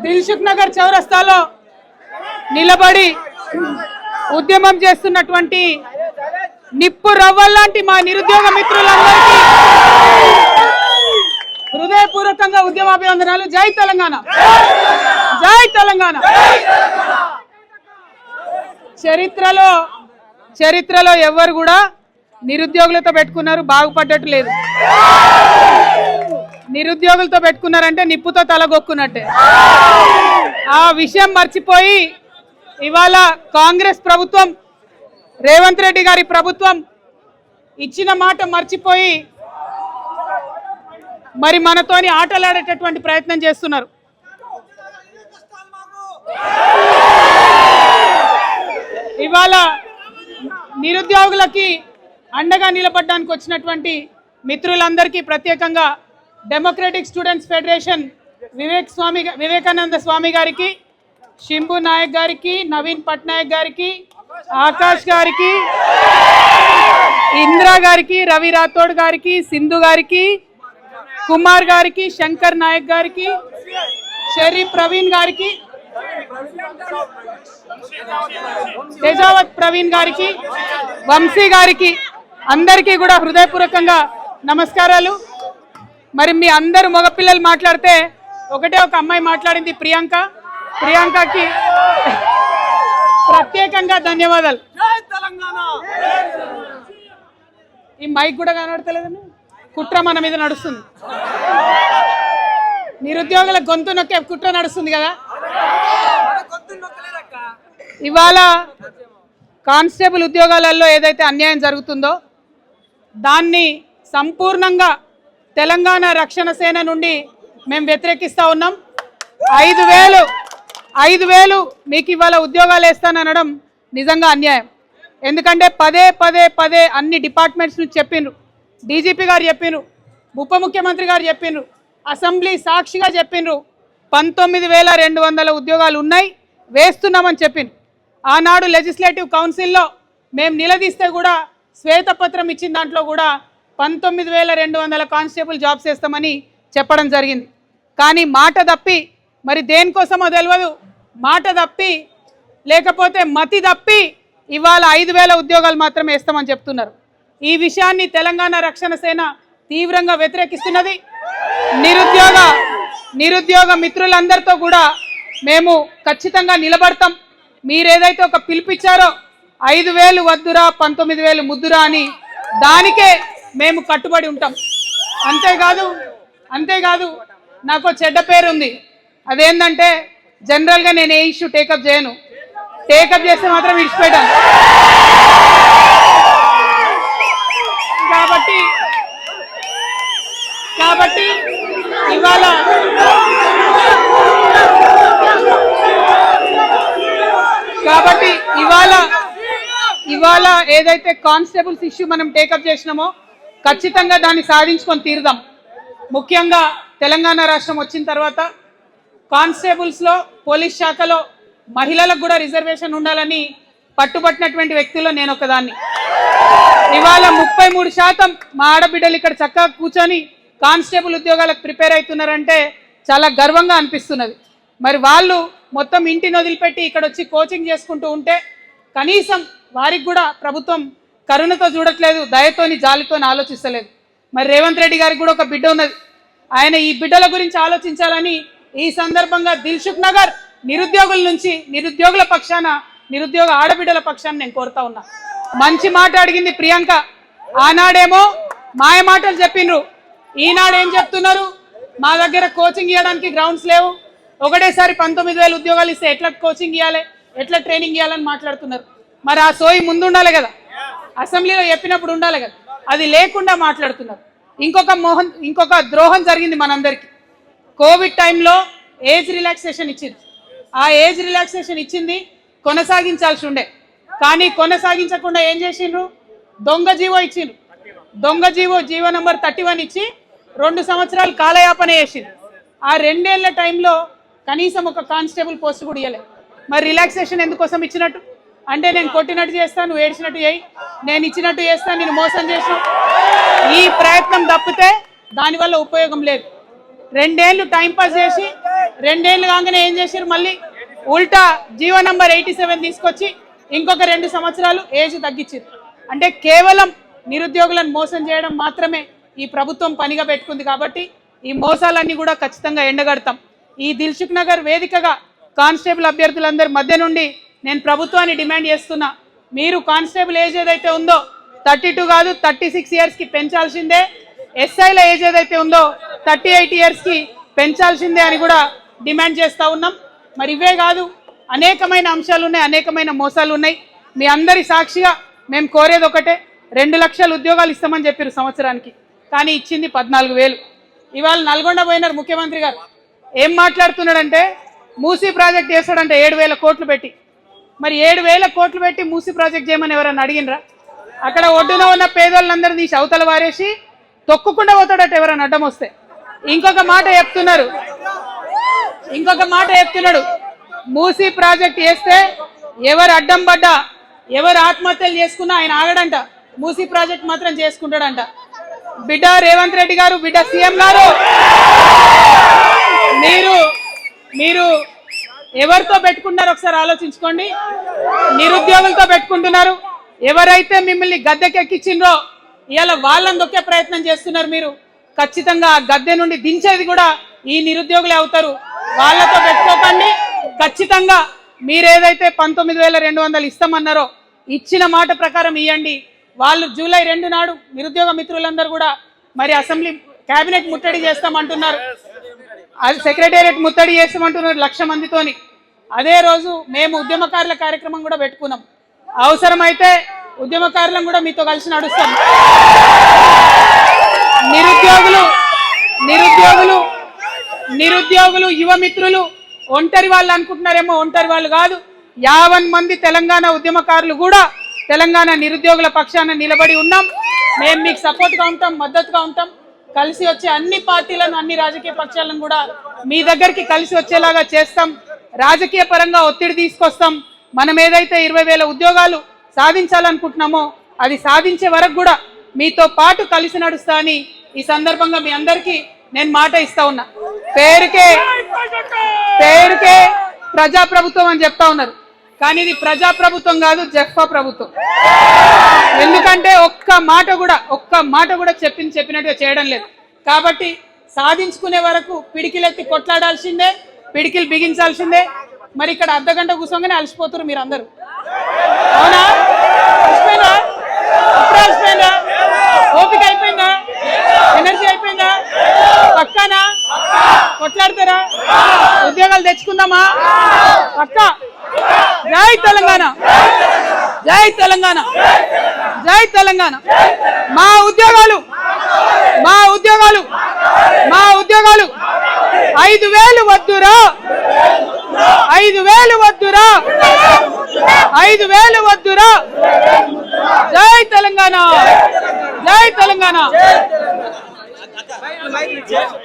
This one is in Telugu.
దిల్సుఖ్ నగర్ చౌరస్తాలో నిలబడి ఉద్యమం చేస్తున్నటువంటి నిప్పు రవ్వల్లాంటి మా నిరుద్యోగ మిత్రులందరికీ హృదయపూర్వకంగా ఉద్యమాభివందనాలు. జై తెలంగాణ, జై తెలంగాణ. చరిత్రలో ఎవరు కూడా నిరుద్యోగులతో పెట్టుకున్నారు బాగుపడ్డట్టు లేదు. నిరుద్యోగులతో పెట్టుకున్నారంటే నిప్పుతో తలగొక్కున్నట్టే. ఆ విషయం మర్చిపోయి ఇవాళ కాంగ్రెస్ ప్రభుత్వం, రేవంత్ రెడ్డి గారి ప్రభుత్వం ఇచ్చిన మాట మర్చిపోయి మరి మనతోని ఆటలాడేటటువంటి ప్రయత్నం చేస్తున్నారు. ఇవాళ నిరుద్యోగులకి అండగా నిలబడడానికి వచ్చినటువంటి మిత్రులందరికీ ప్రత్యేకంగా democratic students federation Vivekananda Swami గారికి, శంభు నాయక్ గారికి, నవీన్ పట్నాయక్ గారికి, ఆకాష్ గారికి, ఇంద్రా గారికి, రవి రాథోడ్ గారికి, సింధు గారికి, కుమార్ గారికి, శంకర్ నాయక్ గారికి, షరీఫ్ ప్రవీణ్ గారికి, తేజావత్ ప్రవీణ్ గారికి, వంశీ గారికి అందరికీ కూడా హృదయపూర్వకంగా నమస్కారాలు. మరి మీ అందరు మగపిల్లలు మాట్లాడితే ఒకటే ఒక అమ్మాయి మాట్లాడింది, ప్రియాంకకి ప్రత్యేకంగా ధన్యవాదాలు. ఈ మైక్ కూడా కనబడతలేదని కుట్ర మన మీద నడుస్తుంది. నిరుద్యోగుల గొంతు నొక్కే కుట్ర నడుస్తుంది కదా. ఇవాళ కానిస్టేబుల్ ఉద్యోగాలలో ఏదైతే అన్యాయం జరుగుతుందో దాన్ని సంపూర్ణంగా తెలంగాణ రక్షణ సేన నుండి మేము వ్యతిరేకిస్తూ ఉన్నాం. 5,000 మీకు ఇవాళ ఉద్యోగాలు వేస్తాననడం నిజంగా అన్యాయం. ఎందుకంటే పదే అన్ని డిపార్ట్మెంట్స్ నుంచి చెప్పిండ్రు, డీజీపీ గారు చెప్పిండ్రు, ఉప ముఖ్యమంత్రి గారు చెప్పిండ్రు, అసెంబ్లీ సాక్షిగా చెప్పిండ్రు 19,200 ఉద్యోగాలు ఉన్నాయి వేస్తున్నామని చెప్పిండ్రు. ఆనాడు లెజిస్లేటివ్ కౌన్సిల్లో మేము నిలదీస్తే కూడా శ్వేతపత్రం ఇచ్చిన దాంట్లో కూడా 19,200 కానిస్టేబుల్ జాబ్స్ వేస్తామని చెప్పడం జరిగింది. కానీ మాట తప్పి, మరి దేనికోసమో తెలియదు, మాట తప్పి లేకపోతే మతి తప్పి ఇవాళ 5,000 ఉద్యోగాలు మాత్రమే వేస్తామని చెప్తున్నారు. ఈ విషయాన్ని తెలంగాణ రక్షణ సేన తీవ్రంగా వ్యతిరేకిస్తున్నది. నిరుద్యోగ మిత్రులందరితో కూడా మేము ఖచ్చితంగా నిలబడతాం. మీరేదైతే ఒక పిలిపిచ్చారో 5,000 వద్దురా 19,000 ముద్దురా అని దానికే మేము కట్టుబడి ఉంటాం. అంతేకాదు నాకు చెడ్డ పేరు ఉంది. అదేంటంటే జనరల్గా నేను ఏ ఇష్యూ టేకప్ చేయను, టేకప్ చేస్తే మాత్రం విడిచిపెట్టాను. కాబట్టి ఇవాళ ఏదైతే కానిస్టేబుల్స్ ఇష్యూ మనం టేకప్ చేసినామో ఖచ్చితంగా దాన్ని సాధించుకొని తీరుదాం. ముఖ్యంగా తెలంగాణ రాష్ట్రం వచ్చిన తర్వాత కానిస్టేబుల్స్లో, పోలీస్ శాఖలో మహిళలకు కూడా రిజర్వేషన్ ఉండాలని పట్టుబట్టినటువంటి వ్యక్తుల్లో నేను ఒకదాన్ని. ఇవాళ 33% మా ఆడబిడ్డలు ఇక్కడ చక్కగా కూర్చొని కానిస్టేబుల్ ఉద్యోగాలకు ప్రిపేర్ అవుతున్నారంటే చాలా గర్వంగా అనిపిస్తున్నది. మరి వాళ్ళు మొత్తం ఇంటిని వదిలిపెట్టి ఇక్కడ వచ్చి కోచింగ్ చేసుకుంటూ ఉంటే కనీసం వారికి కూడా ప్రభుత్వం కరుణతో చూడట్లేదు, దయతోని జాలితోని ఆలోచిస్తలేదు. మరి రేవంత్ రెడ్డి గారికి కూడా ఒక బిడ్డ ఉన్నది, ఆయన ఈ బిడ్డల గురించి ఆలోచించాలని ఈ సందర్భంగా దిల్సుఖ్ నగర్ నిరుద్యోగుల నుంచి, నిరుద్యోగుల పక్షాన, నిరుద్యోగ ఆడబిడ్డల పక్షాన నేను కోరుతా ఉన్నా. మంచి మాట అడిగింది ప్రియాంక. ఆనాడేమో మాయ మాటలు చెప్పిండ్రు, ఈనాడు ఏం చెప్తున్నారు, మా దగ్గర కోచింగ్ ఇవ్వడానికి గ్రౌండ్స్ లేవు, ఒకటేసారి 19,000 ఉద్యోగాలు ఇస్తే ఎట్లా కోచింగ్ ఇవ్వాలి, ఎట్లా ట్రైనింగ్ ఇవ్వాలని మాట్లాడుతున్నారు. మరి ఆ సోయి ముందు ఉండాలి కదా, అసెంబ్లీలో చెప్పినప్పుడు ఉండాలి కదా, అది లేకుండా మాట్లాడుతున్నారు. ఇంకొక ద్రోహం జరిగింది మనందరికీ. కోవిడ్ టైంలో ఏజ్ రిలాక్సేషన్ ఇచ్చింది. ఆ ఏజ్ రిలాక్సేషన్ ఇచ్చింది కొనసాగించాల్సి ఉండే, కానీ కొనసాగించకుండా ఏం చేసిండ్రు, దొంగ జీవో ఇచ్చిండ్రు. దొంగ జీవో నంబర్ 31 ఇచ్చి 2 సంవత్సరాలు కాలయాపన చేసిండ్రు. ఆ 2 ఏళ్ల టైంలో కనీసం ఒక కానిస్టేబుల్ పోస్ట్ కూడా ఇవ్వలేదు. మరి రిలాక్సేషన్ ఎందుకోసం ఇచ్చినట్టు? అంటే నేను కొట్టినట్టు చేస్తాను, నువ్వు ఏడ్చినట్టు చేయి, నేను ఇచ్చినట్టు చేస్తాను, నేను మోసం చేసాను, ఈ ప్రయత్నం తప్పితే దానివల్ల ఉపయోగం లేదు. 2 ఏళ్ళు టైంపాస్ చేసి 2 ఏళ్ళు కాగానే ఏం చేశారు, మళ్ళీ ఉల్టా జీవో నంబర్ 87 తీసుకొచ్చి ఇంకొక 2 సంవత్సరాలు ఏజ్ తగ్గించారు. అంటే కేవలం నిరుద్యోగులను మోసం చేయడం మాత్రమే ఈ ప్రభుత్వం పనిగా పెట్టుకుంది. కాబట్టి ఈ మోసాలన్నీ కూడా ఖచ్చితంగా ఎండగడతాం. ఈ దిల్సుఖ్ నగర్ వేదికగా కానిస్టేబుల్ అభ్యర్థులందరి మధ్య నుండి నేను ప్రభుత్వాన్ని డిమాండ్ చేస్తున్నా, మీరు కానిస్టేబుల్ ఏజ్ ఏదైతే ఉందో 32 కాదు 36 ఇయర్స్కి పెంచాల్సిందే, ఎస్ఐల ఏజ్ ఏదైతే ఉందో 38 ఇయర్స్కి పెంచాల్సిందే అని కూడా డిమాండ్ చేస్తూ ఉన్నాం. మరి ఇవే కాదు, అనేకమైన అంశాలు ఉన్నాయి, అనేకమైన మోసాలు ఉన్నాయి. మీ అందరి సాక్షిగా మేము కోరేది ఒకటే, 2 లక్షల ఉద్యోగాలు ఇస్తామని చెప్పారు సంవత్సరానికి, కానీ ఇచ్చింది 14,000. ఇవాళ నల్గొండ పోయినారు ముఖ్యమంత్రి గారు, ఏం మాట్లాడుతున్నాడంటే మూసీ ప్రాజెక్ట్ చేస్తాడంటే 7,000 కోట్లు పెట్టి. మరి 7,000 కోట్లు పెట్టి మూసీ ప్రాజెక్ట్ చేయమని ఎవరైనా అడిగినరా? అక్కడ ఒడ్డున ఉన్న పేదోళ్ళందరూ తీసి అవతల వారేసి తొక్కుకుండా పోతాడట ఎవరైనా అడ్డం వస్తే. ఇంకొక మాట చెప్తున్నాడు, మూసీ ప్రాజెక్ట్ చేస్తే ఎవరు అడ్డం పడ్డా, ఎవరు ఆత్మహత్యలు చేసుకున్నా ఆయన ఆగడంట, మూసీ ప్రాజెక్ట్ మాత్రం చేసుకుంటాడంట. బిడ్డ రేవంత్ రెడ్డి గారు, బిడ్డ సీఎం గారు, మీరు ఎవరితో పెట్టుకున్నారో ఒకసారి ఆలోచించుకోండి. నిరుద్యోగులతో పెట్టుకుంటున్నారు. ఎవరైతే మిమ్మల్ని గద్దెకెక్కించిండ్రో ఇవాళ వాళ్ళని దొక్కే ప్రయత్నం చేస్తున్నారు. మీరు ఖచ్చితంగా ఆ గద్దె నుండి దించేది కూడా ఈ నిరుద్యోగులే అవుతారు. వాళ్ళతో పెట్టుకోకండి. ఖచ్చితంగా మీరేదైతే 19,200 ఇస్తామన్నారో ఇచ్చిన మాట ప్రకారం ఇవ్వండి. వాళ్ళు జూలై 2 నాడు నిరుద్యోగ మిత్రులందరూ కూడా మరి అసెంబ్లీ కేబినెట్ ముట్టడి చేస్తామంటున్నారు, అది సెక్రటేరియట్ ముట్టడి చేస్తామంటున్నారు 1,00,000 మందితోని. అదే రోజు మేము ఉద్యమకారుల కార్యక్రమం కూడా పెట్టుకున్నాం. అవసరమైతే ఉద్యమకారులను కూడా మీతో కలిసి నడుస్తాం. నిరుద్యోగులు యువ మిత్రులు ఒంటరి వాళ్ళు అనుకుంటున్నారేమో, ఒంటరి వాళ్ళు కాదు. 50 మంది తెలంగాణ ఉద్యమకారులు కూడా తెలంగాణ నిరుద్యోగుల పక్షాన నిలబడి ఉన్నాం. మేము మీకు సపోర్ట్గా ఉంటాం, మద్దతుగా ఉంటాం. కలిసి వచ్చే అన్ని పార్టీలను, అన్ని రాజకీయ పక్షాలను కూడా మీ దగ్గరికి కలిసి వచ్చేలాగా చేస్తాం. రాజకీయ పరంగా ఒత్తిడి తీసుకొస్తాం. మనం ఏదైతే 20,000 ఉద్యోగాలు సాధించాలనుకుంటున్నామో అది సాధించే వరకు కూడా మీతో పాటు కలిసి నడుస్తా అని ఈ సందర్భంగా మీ అందరికీ నేను మాట ఇస్తా ఉన్నా. పేరుకే ప్రజాప్రభుత్వం అని చెప్తా ఉన్నారు, కానీ ఇది ప్రజాప్రభుత్వం కాదు, జఫ్ఫా ప్రభుత్వం. ఎందుకంటే ఒక్క మాట కూడా చెప్పినట్టుగా చేయడం లేదు. కాబట్టి సాధించుకునే వరకు పిడికిలెత్తి కొట్లాడాల్సిందే, పిడికిలు బిగించాల్సిందే. మరి ఇక్కడ అర్ధగంట కూర్చోగానే అలసిపోతారు మీరు అందరూ. అవునా? అలసిపోయిందా? అప్పుడే అలసిపోయిందా? ఓపిక అయిపోయిందా? ఎనర్జీ అయిపోయిందా? పక్కానా? కొట్లాడతారా? ఉద్యోగాలు తెచ్చుకుందామా? పక్కా. జై తెలంగాణ, జై తెలంగాణ, జై తెలంగాణ. మా ఉద్యోగాలు 5,000 వద్దురా, 5,000 వద్దురా, 5,000 వద్దురా. జై తెలంగాణ, జై తెలంగాణ.